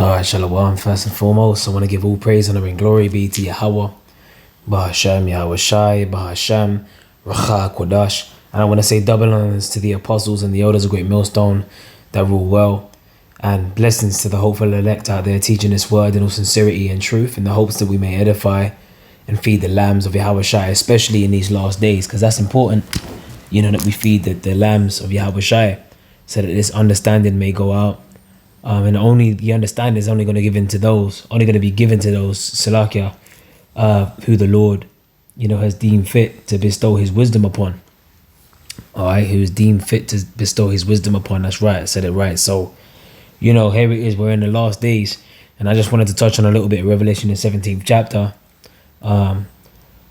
Alright, Shalom. First and foremost, I want to give all praise, honor, and glory be to Yahweh, Bahashem, Yahweh Shai, Bahashem, Racha, Kodash. And I want to say double honors to the apostles and the elders of Great Millstone that rule well. And blessings to the hopeful elect out there teaching this word in all sincerity and truth in the hopes that we may edify and feed the lambs of Yahweh Shai, especially in these last days, because that's important, that we feed the lambs of Yahweh Shai so that this understanding may go out. And only the understanding is only going to be given to those Salakia, who the Lord, has deemed fit to bestow his wisdom upon. All right, who is deemed fit to bestow his wisdom upon. That's right, I said it right. So, here it is. We're in the last days, and I just wanted to touch on a little bit of Revelation, the 17th chapter. I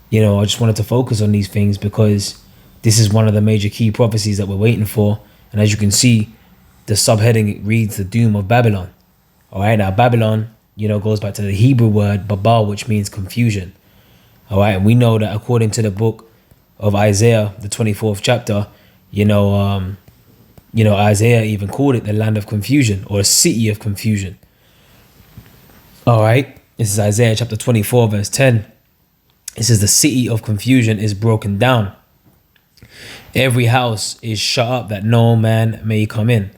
just wanted to focus on these things because this is one of the major key prophecies that we're waiting for. And as you can see, the subheading reads the doom of Babylon. All right, now Babylon, goes back to the Hebrew word Babal, which means confusion. All right, and we know that according to the book of Isaiah, the 24th chapter, Isaiah even called it the land of confusion or a city of confusion. All right, this is Isaiah chapter 24, verse 10. It says the city of confusion is broken down. Every house is shut up that no man may come in.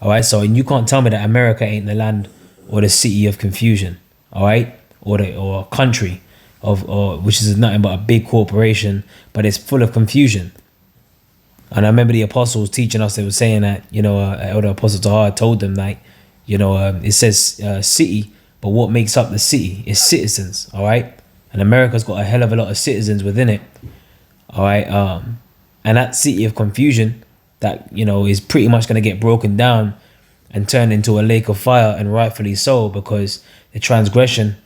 All right, so you can't tell me that America ain't the land or the city of confusion, all right, or a country which is nothing but a big corporation, but it's full of confusion. And I remember the apostles teaching us; they were saying that Elder Apostle Tahar told them that it says city, but what makes up the city is citizens, all right, and America's got a hell of a lot of citizens within it, all right, and that city of confusion that is pretty much going to get broken down and turned into a lake of fire, and rightfully so, because the transgression,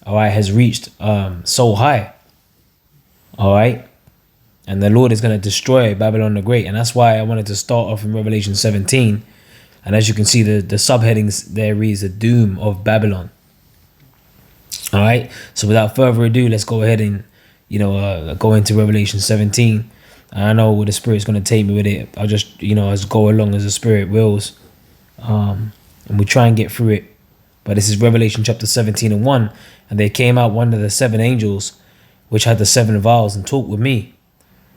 all right, has reached so high, all right, and the Lord is going to destroy Babylon the Great. And that's why I wanted to start off in Revelation 17, and as you can see, the subheadings there reads the doom of Babylon. All right, so without further ado, let's go ahead and go into Revelation 17. I know where the Spirit's going to take me with it. I'll just, as go along as the Spirit wills. And we try and get through it. But this is Revelation chapter 17 and 1. And there came out one of the seven angels, which had the seven vials, and talked with me.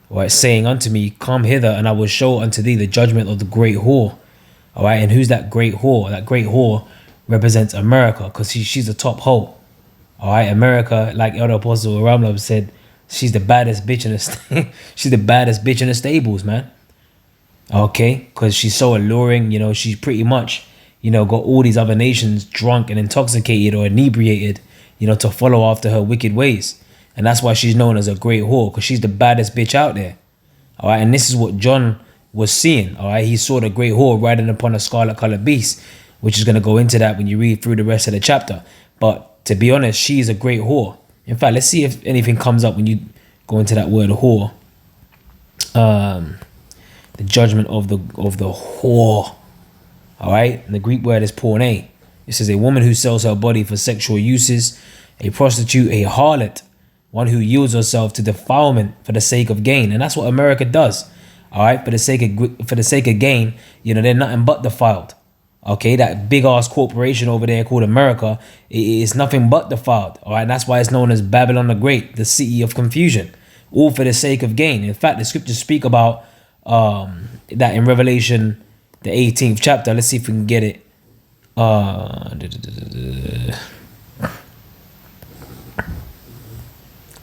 Right, saying unto me, come hither, and I will show unto thee the judgment of the great whore. All right, and who's that great whore? That great whore represents America, because she's the top hoe. All right, America, like Elder Apostle Ramlov said, she's the baddest bitch in the she's the baddest bitch in the stables, man. Okay, because she's so alluring. She's pretty much got all these other nations drunk and intoxicated or inebriated, to follow after her wicked ways. And that's why she's known as a great whore, because she's the baddest bitch out there. All right, and this is what John was seeing. All right, he saw the great whore riding upon a scarlet colored beast, which is going to go into that when you read through the rest of the chapter. But to be honest, she's a great whore. In fact, let's see if anything comes up when you go into that word whore. The judgment of the whore. All right, and the Greek word is porne. It says a woman who sells her body for sexual uses, a prostitute, a harlot, one who yields herself to defilement for the sake of gain. And that's what America does. All right, for the sake of gain, they're nothing but defiled. Okay, that big ass corporation over there called America is nothing but defiled. All right, that's why it's known as Babylon the Great, the city of confusion, all for the sake of gain. In fact, the scriptures speak about that in Revelation, the 18th chapter. Let's see if we can get it.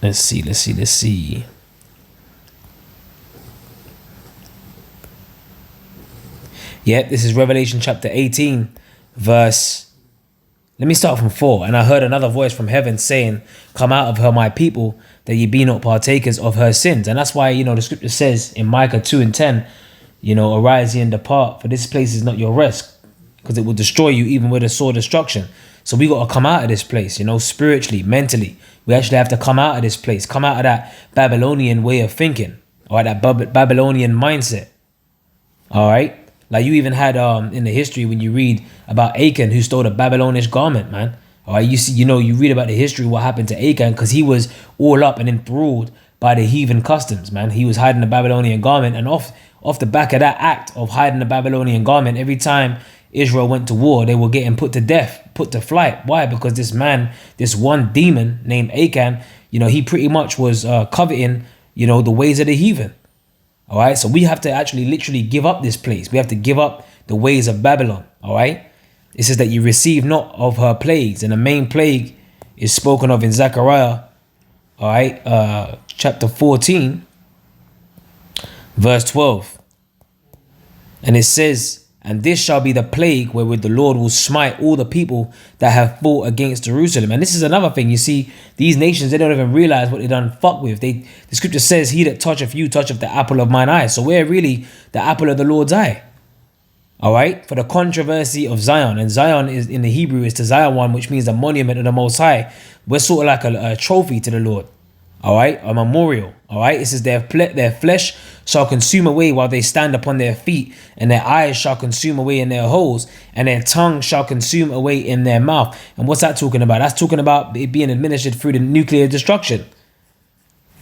Let's see. Yep, this is Revelation chapter 18, verse... Let me start from 4. And I heard another voice from heaven saying, come out of her, my people, that ye be not partakers of her sins. And that's why, the scripture says in Micah 2 and 10, arise ye and depart, for this place is not your rest, because it will destroy you even with a sore destruction. So we got to come out of this place, spiritually, mentally. We actually have to come out of this place, come out of that Babylonian way of thinking, or that Babylonian mindset. All right. Like you even had in the history when you read about Achan, who stole a Babylonish garment, man. All right, you see, you read about the history what happened to Achan, because he was all up and enthralled by the heathen customs, man. He was hiding the Babylonian garment, and off the back of that act of hiding the Babylonian garment, every time Israel went to war, they were getting put to death, put to flight. Why? Because this man, this one demon named Achan, he pretty much was coveting, the ways of the heathen. All right. So we have to actually literally give up this place. We have to give up the ways of Babylon. All right. It says that you receive not of her plagues. And the main plague is spoken of in Zechariah. All right. Chapter 14, verse 12. And it says, and this shall be the plague wherewith the Lord will smite all the people that have fought against Jerusalem. And this is another thing. You see, these nations, they don't even realize what they done fuck with. The scripture says, he that toucheth you toucheth the apple of mine eye. So we're really the apple of the Lord's eye. All right. For the controversy of Zion. And Zion is in the Hebrew is to Zion, which means the monument of the Most High. We're sort of like a trophy to the Lord. All right. A memorial. All right. It says their flesh shall consume away while they stand upon their feet, and their eyes shall consume away in their holes, and their tongue shall consume away in their mouth. And what's that talking about? That's talking about it being administered through the nuclear destruction.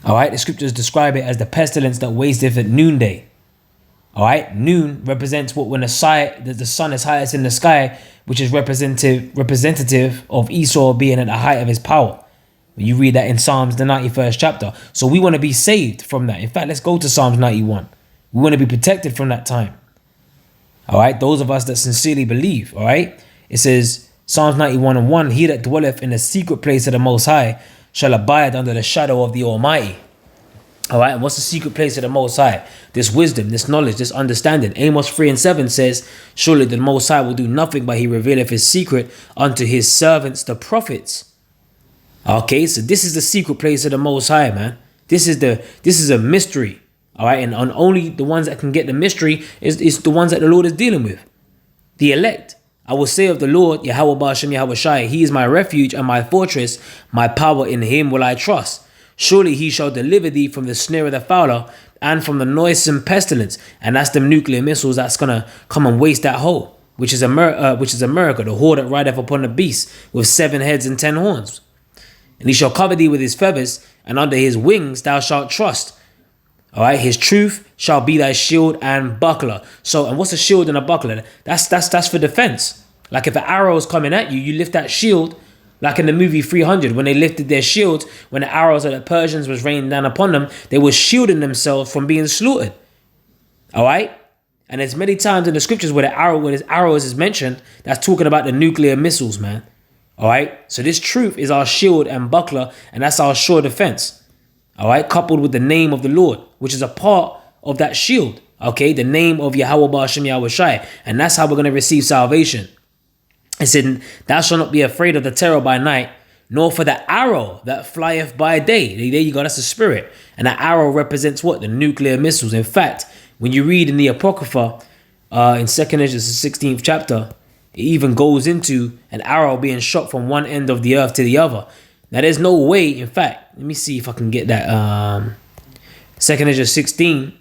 All right. The scriptures describe it as the pestilence that wasteth at noonday. All right. Noon represents when the sun is highest in the sky, which is representative of Esau being at the height of his power. You read that in Psalms, the 91st chapter. So we want to be saved from that. In fact, let's go to Psalms 91. We want to be protected from that time. All right. Those of us that sincerely believe. All right. It says Psalms 91:1. He that dwelleth in the secret place of the Most High shall abide under the shadow of the Almighty. All right. And what's the secret place of the Most High? This wisdom, this knowledge, this understanding. Amos 3:7 says, surely the Most High will do nothing, but he revealeth his secret unto his servants, the prophets. Okay, so this is the secret place of the Most High, man. This is a mystery. All right, and only the ones that can get the mystery is the ones that the Lord is dealing with. The elect. I will say of the Lord, Yahweh Ba'ashem Yahweh Shai, he is my refuge and my fortress, my power, in him will I trust. Surely he shall deliver thee from the snare of the fowler and from the noisome pestilence. And that's the nuclear missiles that's gonna come and waste that whole, which is America, the whore that rideth upon the beast with 7 heads and 10 horns. And he shall cover thee with his feathers, and under his wings thou shalt trust. All right, his truth shall be thy shield and buckler. So, and what's a shield and a buckler? That's for defense. Like if an arrow is coming at you, you lift that shield, like in the movie 300, when they lifted their shields, when the arrows of the Persians was raining down upon them, they were shielding themselves from being slaughtered. All right, and there's many times in the scriptures where his arrows is mentioned, that's talking about the nuclear missiles, man. All right. So this truth is our shield and buckler, and that's our sure defense. All right. Coupled with the name of the Lord, which is a part of that shield. Okay. The name of Yahweh Ba'ashem Yahweh Shai. And that's how we're going to receive salvation. It said, thou shalt not be afraid of the terror by night, nor for the arrow that flieth by day. There you go. That's the spirit. And the arrow represents what? The nuclear missiles. In fact, when you read in the Apocrypha, in 2nd Ezra, the 16th chapter, it even goes into an arrow being shot from one end of the earth to the other. Now, there's no way. In fact, let me see if I can get that. 2nd Ezra 16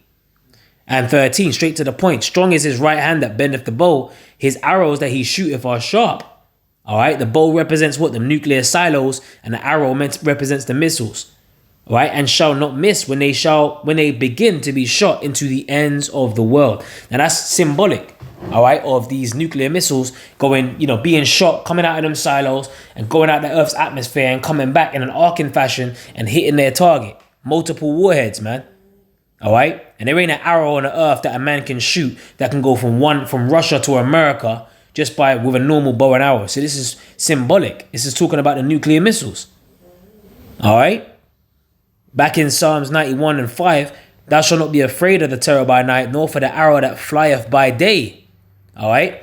and 13, straight to the point. Strong is his right hand that bendeth the bow. His arrows that he shooteth are sharp. All right. The bow represents what? The nuclear silos, and the arrow represents the missiles. All right. And shall not miss when they begin to be shot into the ends of the world. Now, that's symbolic. All right, of these nuclear missiles going, being shot, coming out of them silos and going out the Earth's atmosphere and coming back in an arcing fashion and hitting their target. Multiple warheads, man. All right, and there ain't an arrow on the Earth that a man can shoot that can go from Russia to America just with a normal bow and arrow. So this is symbolic. This is talking about the nuclear missiles. All right, back in Psalms 91:5, thou shalt not be afraid of the terror by night, nor for the arrow that flieth by day. All right.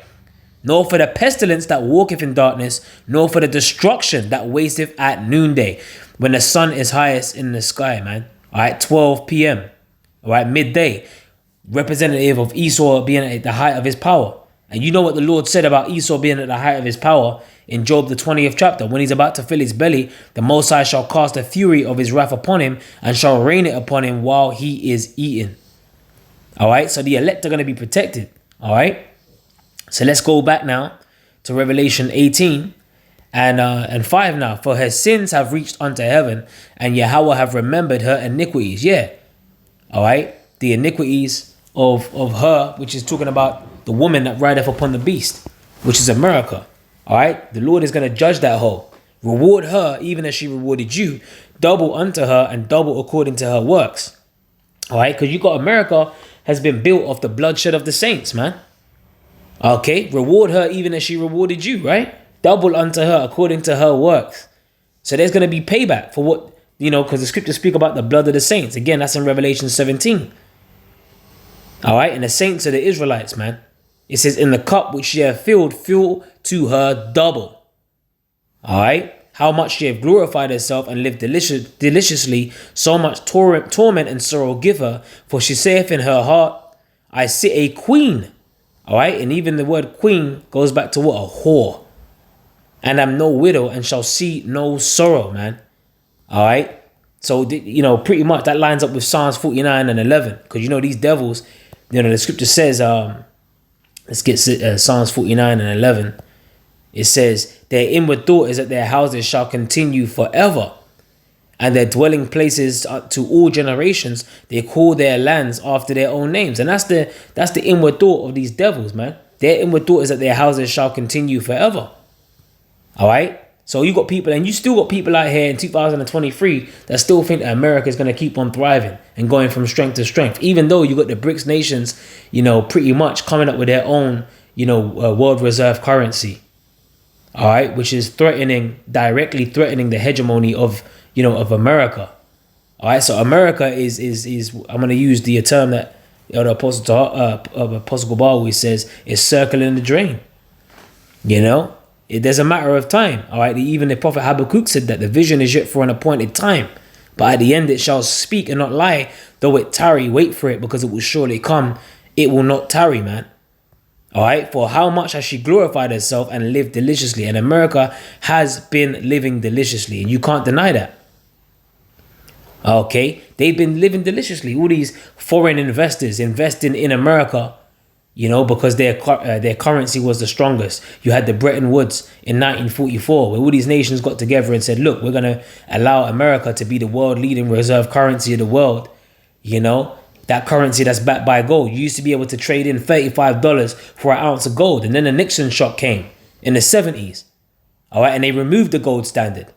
Nor for the pestilence that walketh in darkness, nor for the destruction that wasteth at noonday, when the sun is highest in the sky, man. All right. 12 p.m. All right. Midday. Representative of Esau being at the height of his power. And you know what the Lord said about Esau being at the height of his power in Job, the 20th chapter. When he's about to fill his belly, the Most High shall cast the fury of his wrath upon him and shall rain it upon him while he is eating. All right. So the elect are going to be protected. All right. So let's go back now to Revelation 18 and 5 now. For her sins have reached unto heaven, and Yahweh have remembered her iniquities. Yeah. All right. The iniquities of her, which is talking about the woman that rideth upon the beast. which is America. All right, the Lord is going to judge that hoe. Reward her even as she rewarded you. Double unto her and double according to her works. All right, because you got America has been built off the bloodshed of the saints, man. Okay, reward her even as she rewarded you, right? Double unto her according to her works. So there's going to be payback for what, because the scriptures speak about the blood of the saints. Again, that's in Revelation 17. All right, and the saints are the Israelites, man. It says, in the cup which she hath filled, fill to her double. All right, how much she hath glorified herself and lived deliciously, so much torment and sorrow give her. For she saith in her heart, I sit a queen. All right, and even the word queen goes back to what? A whore. And I'm no widow and shall see no sorrow, man. All right, so, pretty much that lines up with Psalms 49 and 11. Because, these devils, the scripture says, let's get Psalms 49 and 11. It says, their inward thought is that their houses shall continue forever, and their dwelling places to all generations. They call their lands after their own names. And that's the inward thought of these devils, man. Their inward thought is that their houses shall continue forever. All right. So you got people, and you still got people out here in 2023 that still think that America is going to keep on thriving and going from strength to strength, even though you got the BRICS nations, pretty much coming up with their own, world reserve currency. All right, which is directly threatening the hegemony of America. All right, so America is I'm going to use the term that the Apostle Paul always says, is circling the drain. There's a matter of time. All right, even the prophet Habakkuk said that the vision is yet for an appointed time, but at the end it shall speak and not lie. Though it tarry, wait for it, because it will surely come. It will not tarry, man. All right, for how much has she glorified herself and lived deliciously? And America has been living deliciously, and you can't deny that. Okay, they've been living deliciously. All these foreign investors investing in America, because their currency was the strongest. You had the Bretton Woods in 1944, where all these nations got together and said, look, we're going to allow America to be the world leading reserve currency of the world. That currency that's backed by gold. You used to be able to trade in $35 for an ounce of gold. And then the Nixon shock came in the 70s. All right, and they removed the gold standard.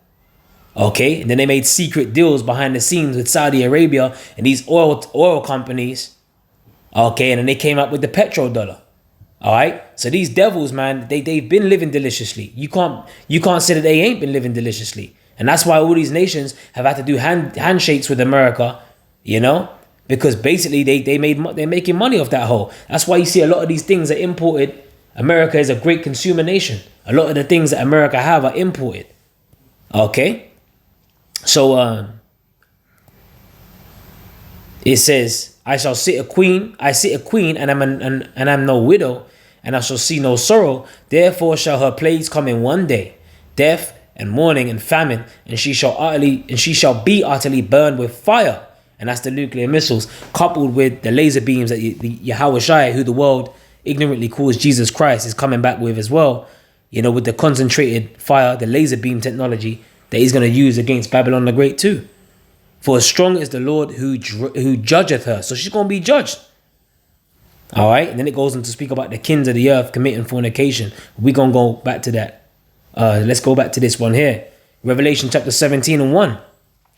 Okay, and then they made secret deals behind the scenes with Saudi Arabia and these oil companies. Okay, and then they came up with the petrodollar. All right, so these devils, man, they've been living deliciously. You can't say that they ain't been living deliciously. And that's why all these nations have had to do handshakes with America, because basically they're making money off that whole. That's why you see a lot of these things are imported. America is a great consumer nation. A lot of the things that America have are imported. Okay, so it says, I shall sit a queen. I sit a queen, and I'm no widow, and I shall see no sorrow. Therefore shall her plagues come in one day, death and mourning and famine, and she shall be utterly burned with fire. And that's the nuclear missiles, coupled with the laser beams that the Yahushua, who the world ignorantly calls Jesus Christ, is coming back with as well. With the concentrated fire, the laser beam technology that he's going to use against Babylon the Great too. For as strong is the Lord who judgeth her. So she's going to be judged. All right. And then it goes on to speak about the kings of the earth committing fornication. We're going to go back to that. Let's go back to this one here. Revelation chapter 17 and 1.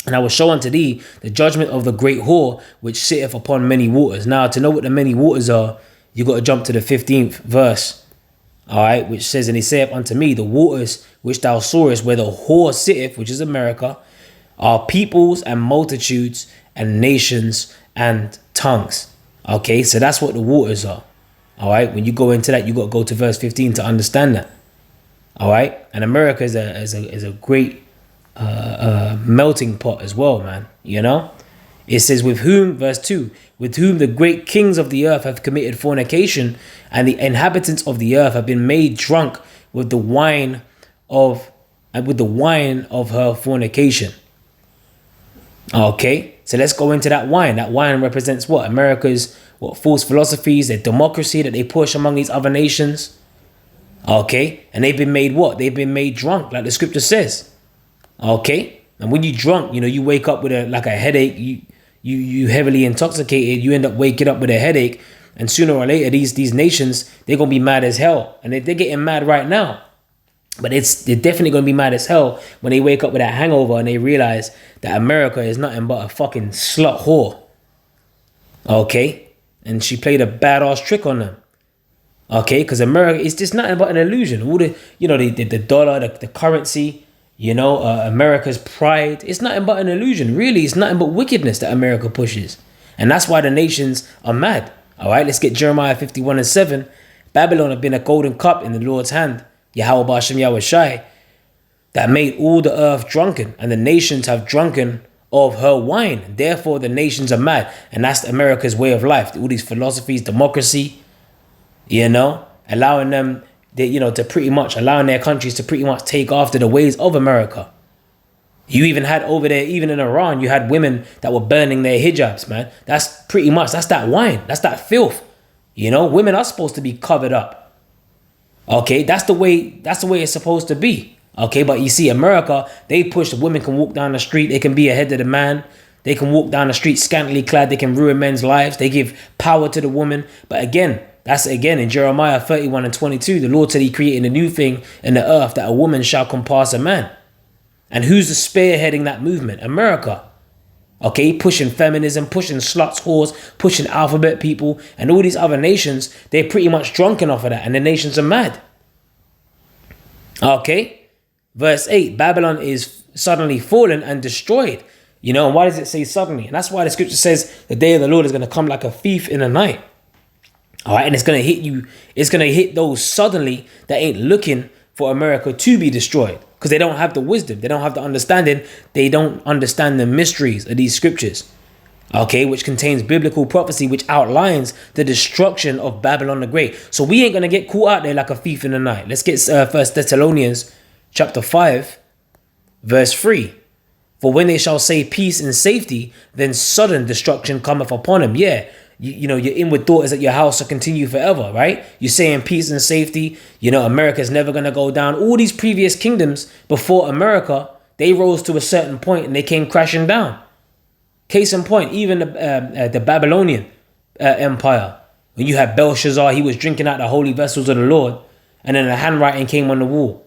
And I will show unto thee the judgment of the great whore, which sitteth upon many waters. Now, to know what the many waters are, you got to jump to the 15th verse. All right, which says, and he saith unto me, the waters which thou sawest, where the whore sitteth, which is America, are peoples and multitudes and nations and tongues. Okay, so that's what the waters are. All right, when you go into that, you got to go to verse 15 to understand that. All right, and America is a great melting pot as well, man. It says, with whom, verse 2, with whom the great kings of the earth have committed fornication, and the inhabitants of the earth have been made drunk with the wine of her fornication. Okay, so let's go into that wine. That wine represents what? America's false philosophies, their democracy that they push among these other nations. Okay, and they've been made what? They've been made drunk, like the scripture says. Okay, and when you drunk, you wake up with a headache. You heavily intoxicated. You end up waking up with a headache, And sooner or later, these nations, they're going to be mad as hell. And they're getting mad right now. But they're definitely going to be mad as hell when they wake up with that hangover and they realize that America is nothing but a fucking slut whore. Okay? And she played a badass trick on them. Okay? Because America is just nothing but an illusion. All the, the dollar, the currency, America's pride. It's nothing but an illusion. Really, it's nothing but wickedness that America pushes. And that's why the nations are mad. All right? Let's get Jeremiah 51:7. Babylon had been a golden cup in the Lord's hand. Yahweh Bashem Yahweh Shai, that made all the earth drunken, and the nations have drunken of her wine. Therefore, the nations are mad. And that's America's way of life. All these philosophies, democracy, allowing them, to pretty much, allowing their countries to pretty much take after the ways of America. You even had over there, even in Iran, you had women that were burning their hijabs, man. That's that wine. That's that filth. Women are supposed to be covered up. Okay, that's the way it's supposed to be. Okay, but you see, America, they push the women can walk down the street, they can be ahead of the man, they can walk down the street scantily clad, they can ruin men's lives, they give power to the woman. But again, that's in Jeremiah 31:22, the Lord said he created a new thing in the earth, that a woman shall compass a man. And who's the spearheading that movement? America. Okay, pushing feminism, pushing sluts, whores, pushing alphabet people, and all these other nations, they're pretty much drunken off of that, and the nations are mad. Okay, verse 8, Babylon is suddenly fallen and destroyed. And why does it say suddenly? And that's why the scripture says the day of the Lord is going to come like a thief in the night. All right, and it's going to hit you. It's going to hit those suddenly that ain't looking for America to be destroyed. Because they don't have the wisdom. They don't have the understanding. They don't understand the mysteries of these scriptures. Okay, which contains biblical prophecy, which outlines the destruction of Babylon the Great. So we ain't going to get caught out there like a thief in the night. Let's get 1 Thessalonians chapter 5, verse 3. For when they shall say peace and safety, then sudden destruction cometh upon them. Yeah, your inward thought is that your house will continue forever, right? You're saying peace and safety. America's never going to go down. All these previous kingdoms before America, they rose to a certain point and they came crashing down. Case in point, even the Babylonian Empire. When you had Belshazzar, he was drinking out the holy vessels of the Lord. And then the handwriting came on the wall.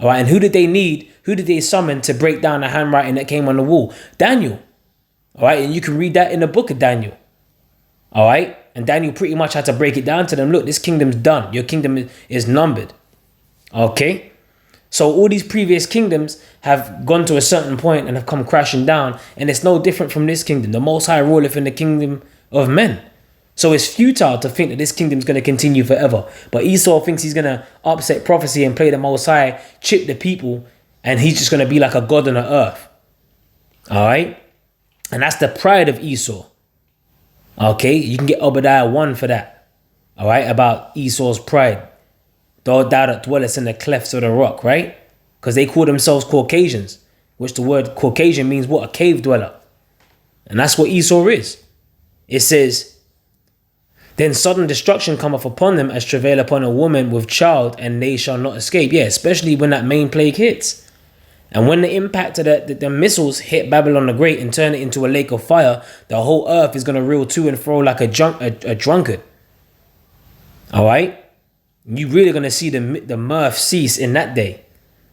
All right, and who did they need? Who did they summon to break down the handwriting that came on the wall? Daniel. All right, and you can read that in the book of Daniel. All right, and Daniel pretty much had to break it down to them. Look, this kingdom's done. Your kingdom is numbered. Okay, so all these previous kingdoms have gone to a certain point and have come crashing down, and it's no different from this kingdom. The Most High ruleth in the kingdom of men. So it's futile to think that this kingdom is going to continue forever. But Esau thinks he's going to upset prophecy and play the Most High, chip the people, and he's just going to be like a god on the earth. All right, and that's the pride of Esau. Okay, you can get Obadiah 1 for that. All right, about Esau's pride. Thou that dwellest in the clefts of the rock, right? Because they call themselves Caucasians, which the word Caucasian means what? A cave dweller. And that's what Esau is. It says, then sudden destruction cometh upon them as travail upon a woman with child, and they shall not escape. Yeah, especially when that main plague hits. And when the impact of the missiles hit Babylon the Great and turn it into a lake of fire, the whole earth is going to reel to and fro like a drunkard. All right? You're really going to see the mirth cease in that day.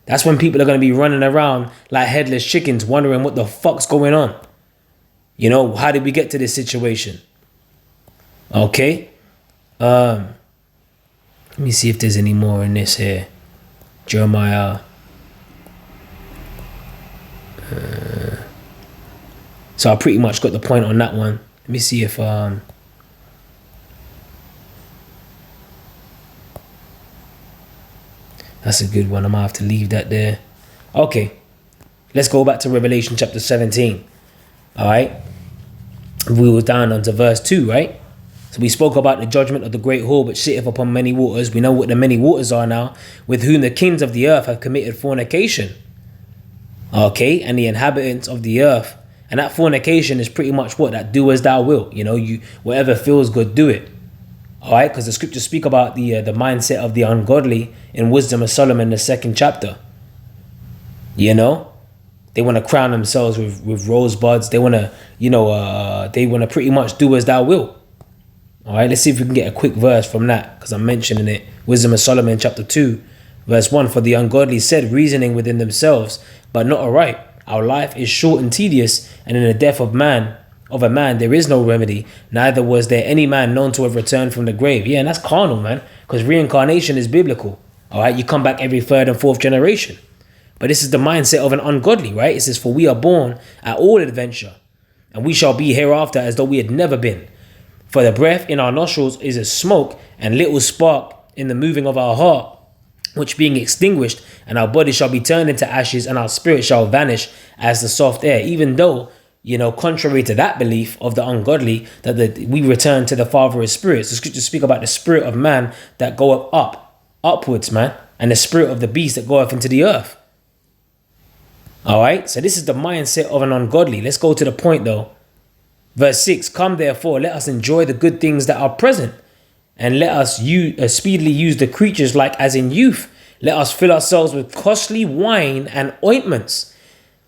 That's when people are going to be running around like headless chickens wondering what the fuck's going on. How did we get to this situation? Okay? Let me see if there's any more in this here. Jeremiah. So I pretty much got the point on that one. Let me see if that's a good one. I might have to leave that there. Okay, let's go back to Revelation chapter 17. All right, we were down onto verse 2, right? So we spoke about the judgment of the great whore which sitteth upon many waters. We know what the many waters are now, with whom the kings of the earth have committed fornication. Okay, and the inhabitants of the earth. And that fornication is pretty much what? That do as thou wilt. You whatever feels good, do it. All right, because the scriptures speak about the mindset of the ungodly in Wisdom of Solomon, the 2nd chapter. They want to crown themselves with rosebuds. They want to, they want to pretty much do as thou wilt. All right, let's see if we can get a quick verse from that, because I'm mentioning it. Wisdom of Solomon chapter 2, verse 1. For the ungodly said, reasoning within themselves, but not aright. Our life is short and tedious, and in the death of a man there is no remedy. Neither was there any man known to have returned from the grave. Yeah, and that's carnal, man, because reincarnation is biblical. All right, you come back every third and fourth generation. But this is the mindset of an ungodly, right? It says, for we are born at all adventure, and we shall be hereafter as though we had never been. For the breath in our nostrils is a smoke, and little spark in the moving of our heart, which being extinguished, and our body shall be turned into ashes, and our spirit shall vanish as the soft air. Even though, contrary to that belief of the ungodly, that we return to the Father of spirits. The scriptures speak about the spirit of man that goeth upwards, man, and the spirit of the beast that goeth into the earth. All right, so this is the mindset of an ungodly. Let's go to the point though. Verse 6, come therefore, let us enjoy the good things that are present, and let us speedily use the creatures like as in youth. Let us fill ourselves with costly wine and ointments.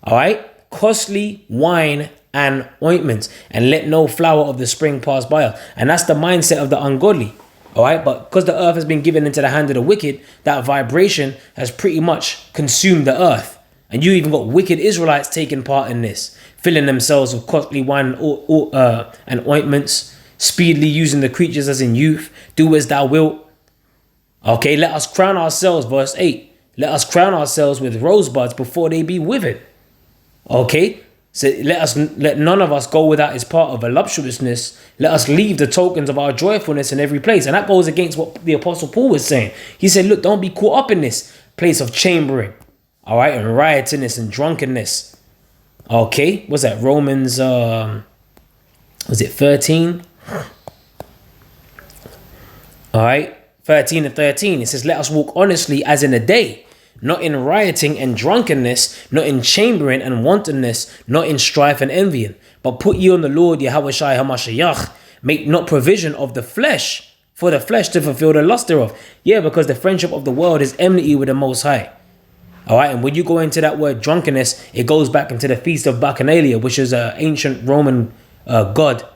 All right, costly wine and ointments, and let no flower of the spring pass by us. And that's the mindset of the ungodly. All right, but because the earth has been given into the hand of the wicked, that vibration has pretty much consumed the earth. And you even got wicked Israelites taking part in this, filling themselves with costly wine and ointments, speedily using the creatures as in youth. Do as thou wilt. Okay, let us crown ourselves, verse 8. Let us crown ourselves with rosebuds before they be withered. Okay, so let none of us go without his part of voluptuousness. Let us leave the tokens of our joyfulness in every place. And that goes against what the Apostle Paul was saying. He said, look, don't be caught up in this place of chambering. All right, and riotiness and drunkenness. Okay, what's that? Romans, was it 13? All right, 13 and 13. It says, let us walk honestly as in a day, not in rioting and drunkenness, not in chambering and wantonness, not in strife and envying, but put ye on the Lord Yahushua HaMashiach. Make not provision of the flesh, for the flesh to fulfill the lust thereof. Yeah, because the friendship of the world is enmity with the Most High. All right, and when you go into that word drunkenness, it goes back into the Feast of Bacchanalia, which is an ancient Roman god.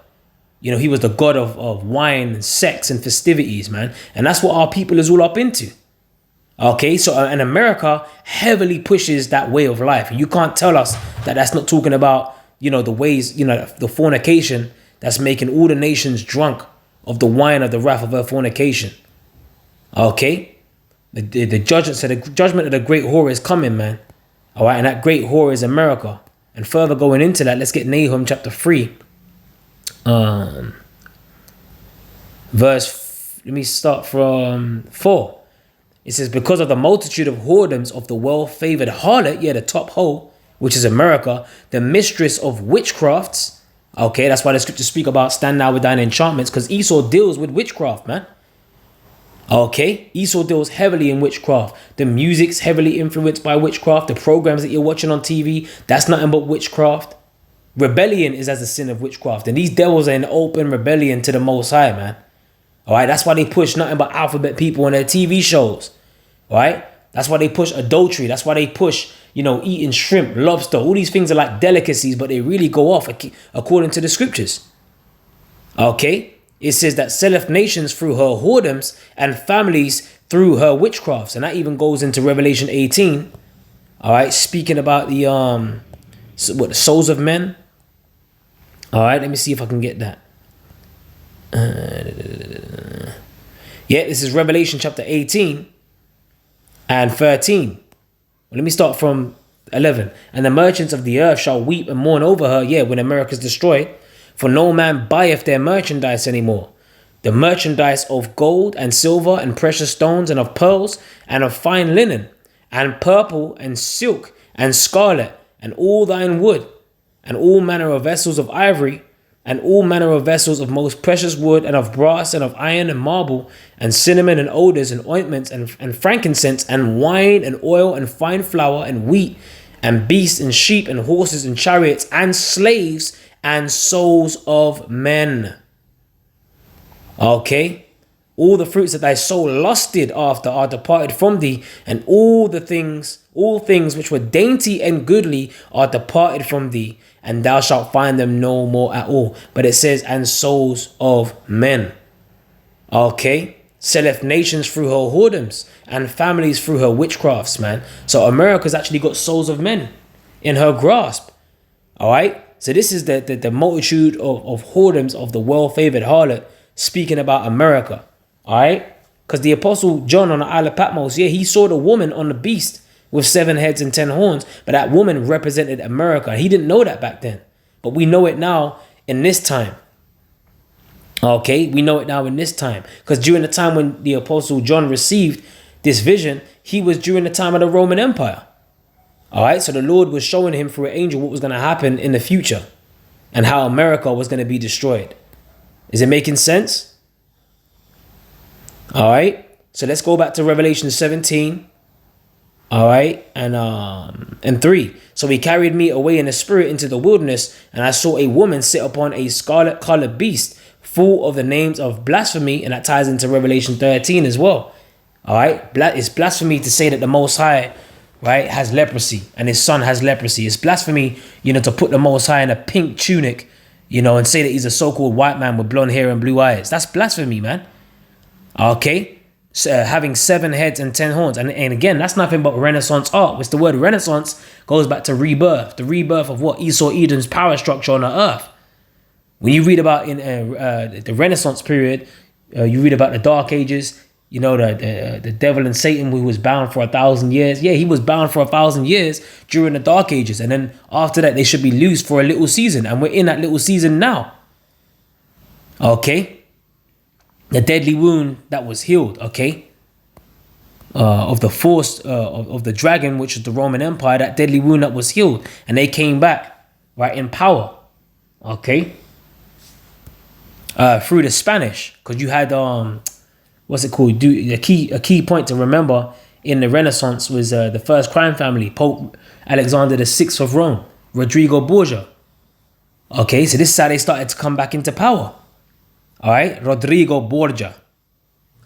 He was the god of wine and sex and festivities, man. And that's what our people is all up into. Okay, so and America heavily pushes that way of life. And you can't tell us that that's not talking about, the ways, the fornication that's making all the nations drunk of the wine of the wrath of her fornication. Okay. The judgment of the great whore is coming, man. All right, and that great whore is America. And further going into that, let's get Nahum chapter 3. Let me start from 4. It says, because of the multitude of whoredoms of the well-favored harlot, the top hoe, which is America, the mistress of witchcrafts. Okay, that's why the scriptures speak about stand now with thine enchantments, because Esau deals with witchcraft, man. Okay, Esau deals heavily in witchcraft. The music's heavily influenced by witchcraft. The programs that you're watching on TV, that's nothing but witchcraft. Rebellion is as a sin of witchcraft. And these devils are in open rebellion to the Most High, man. All right, that's why they push nothing but alphabet people on their TV shows. All right, that's why they push adultery. That's why they push, eating shrimp, lobster. All these things are like delicacies, but they really go off according to the scriptures. Okay. It says that selleth nations through her whoredoms and families through her witchcrafts. And that even goes into Revelation 18. All right, speaking about the souls of men. All right, let me see if I can get that. This is Revelation chapter 18 and 13. Well, let me start from 11. And the merchants of the earth shall weep and mourn over her, when America is destroyed. For no man buyeth their merchandise anymore. The merchandise of gold and silver and precious stones and of pearls and of fine linen and purple and silk and scarlet and all thine wood and all manner of vessels of ivory and all manner of vessels of most precious wood and of brass and of iron and marble and cinnamon and odors and ointments and frankincense and wine and oil and fine flour and wheat and beasts and sheep and horses and chariots and slaves and souls of men. Okay, all the fruits that thy soul lusted after are departed from thee, and all things which were dainty and goodly are departed from thee, and thou shalt find them no more at all. But it says, and souls of men. Okay? Selleth nations through her whoredoms and families through her witchcrafts, man. So America's actually got souls of men in her grasp. All right? So this is the multitude of whoredoms of the well-favored harlot speaking about America. All right? Because the Apostle John on the Isle of Patmos, yeah, he saw the woman on the beast with 7 heads and 10 horns. But that woman represented America. He didn't know that back then. But we know it now in this time. Okay, we know it now in this time. Because during the time when the Apostle John received this vision, he was during the time of the Roman Empire. All right, so the Lord was showing him through an angel what was going to happen in the future and how America was going to be destroyed. Is it making sense? All right, so let's go back to Revelation 17. All right, and 3. So he carried me away in the spirit into the wilderness, and I saw a woman sit upon a scarlet-colored beast, full of the names of blasphemy, and that ties into Revelation 13 as well. All right, it's blasphemy to say that the Most High, right, has leprosy and his son has leprosy. It's blasphemy, to put the Most High in a pink tunic, and say that he's a so-called white man with blonde hair and blue eyes. That's blasphemy, man. Okay, so, having 7 heads and 10 horns, and again, that's nothing but Renaissance art. Which the word Renaissance goes back to rebirth, the rebirth of what Esau Edom's power structure on the earth. When you read about in the Renaissance period, you read about the Dark Ages, the devil and Satan, who was bound for 1,000 years. Yeah, he was bound for 1,000 years during the Dark Ages. And then after that, they should be loosed for a little season. And we're in that little season now. Okay. The deadly wound that was healed, okay, of the force of the dragon, which is the Roman Empire, that deadly wound that was healed. And they came back, right, in power. Okay. Through the Spanish, because you had what's it called? A key point to remember in the Renaissance was the first crime family, Pope Alexander VI of Rome, Rodrigo Borgia. Okay, so this is how they started to come back into power. All right, Rodrigo Borgia.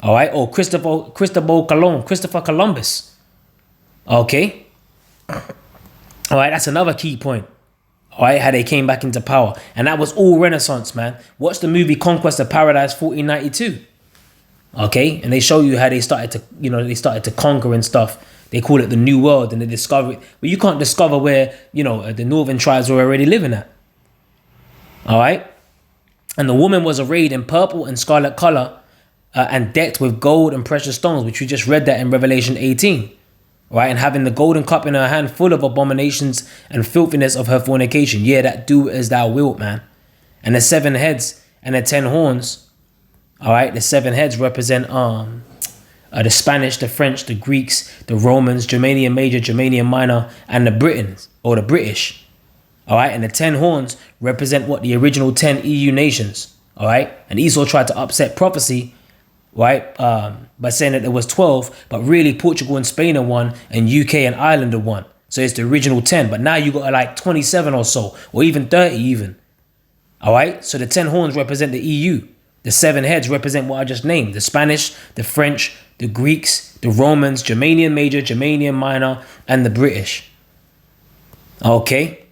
All right, or Christopher Columbus. Okay. All right, that's another key point. All right, how they came back into power. And that was all Renaissance, man. Watch the movie Conquest of Paradise 1492. Okay, and they show you how they started to conquer and stuff. They call it the New World, and they discover it. But you can't discover where, the northern tribes were already living at. All right. And the woman was arrayed in purple and scarlet color and decked with gold and precious stones, which we just read that in Revelation 18. Right, and having the golden cup in her hand full of abominations and filthiness of her fornication. Yeah, that do as thou wilt, man. And the 7 heads and the 10 horns. All right, the 7 heads represent the Spanish, the French, the Greeks, the Romans, Germanian Major, Germanian Minor, and the Britons or the British. All right, and the 10 horns represent what? The original 10 EU nations. All right, and Esau tried to upset prophecy, right, by saying that there was 12, but really Portugal and Spain are one, and UK and Ireland are one. So it's the original 10, but now you got like 27 or so, or even 30 even. All right, so the 10 horns represent the EU. The 7 heads represent what I just named: the Spanish, the French, the Greeks, the Romans, Germanian Major, Germanian Minor, and the British. Okay.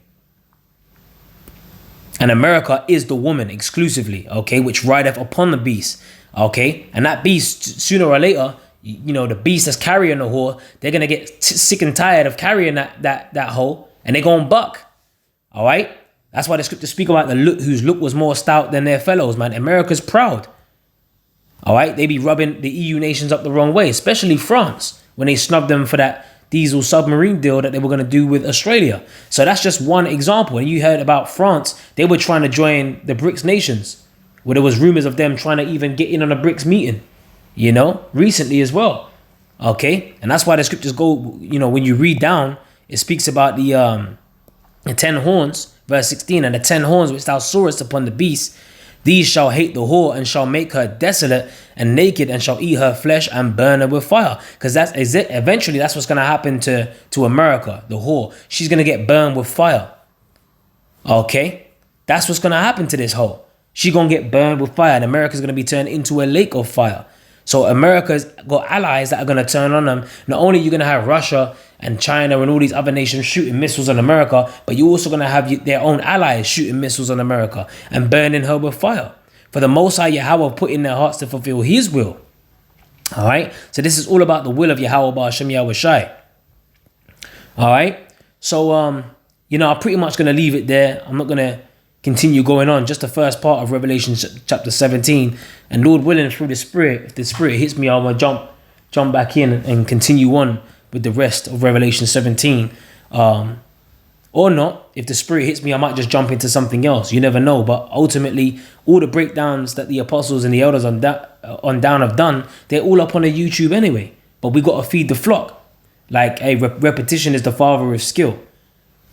And America is the woman exclusively, okay, which rideth upon the beast. Okay, and that beast, sooner or later, the beast that's carrying the whore, they're gonna get sick and tired of carrying that hoe, and they're gonna buck. All right, that's why the scriptures speak about the look whose look was more stout than their fellows. Man, America's proud. All right, they be rubbing the EU nations up the wrong way, especially France, when they snubbed them for that diesel submarine deal that they were gonna do with Australia. So that's just one example. And you heard about France; they were trying to join the BRICS nations, where there was rumors of them trying to even get in on a BRICS meeting, recently as well. Okay, and that's why the scriptures go, when you read down, it speaks about the 10 horns, verse 16, and the 10 horns which thou sawest upon the beast, these shall hate the whore and shall make her desolate and naked and shall eat her flesh and burn her with fire. Because eventually that's what's going to happen to America, the whore. She's going to get burned with fire. Okay, that's what's going to happen to this whore. She's going to get burned with fire, and America's going to be turned into a lake of fire. So America's got allies that are going to turn on them. Not only are you going to have Russia and China and all these other nations shooting missiles on America, but you're also going to have their own allies shooting missiles on America and burning her with fire. For the Most High Yahweh put in their hearts to fulfill his will. All right. So this is all about the will of Yahweh Ba'Hashem Yahweh Shai. All right. So, you know, I'm pretty much going to leave it there. I'm not going to continue going on. Just the first part of Revelation chapter 17. And Lord willing, through the Spirit, if the Spirit hits me, I'm going to jump back in and continue on with the rest of Revelation 17. Or not. If the Spirit hits me, I might just jump into something else. You never know. But ultimately, all the breakdowns that the apostles and the elders on down have done, they're all up on the YouTube anyway. But we got to feed the flock. Like, hey, repetition is the father of skill.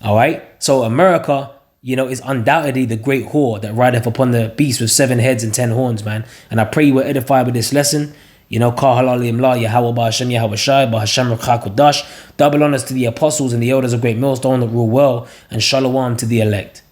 All right. So America, you know, is undoubtedly the great whore that rideth upon the beast with 7 heads and 10 horns, man. And I pray you were edified with this lesson. You know, Kah halal imla Yahweh Ba'Hashem Yahweh Shai Ba'Hashem Rechak Kodash. Double honors to the apostles and the elders of Great Millstone that rule well, and shalom to the elect.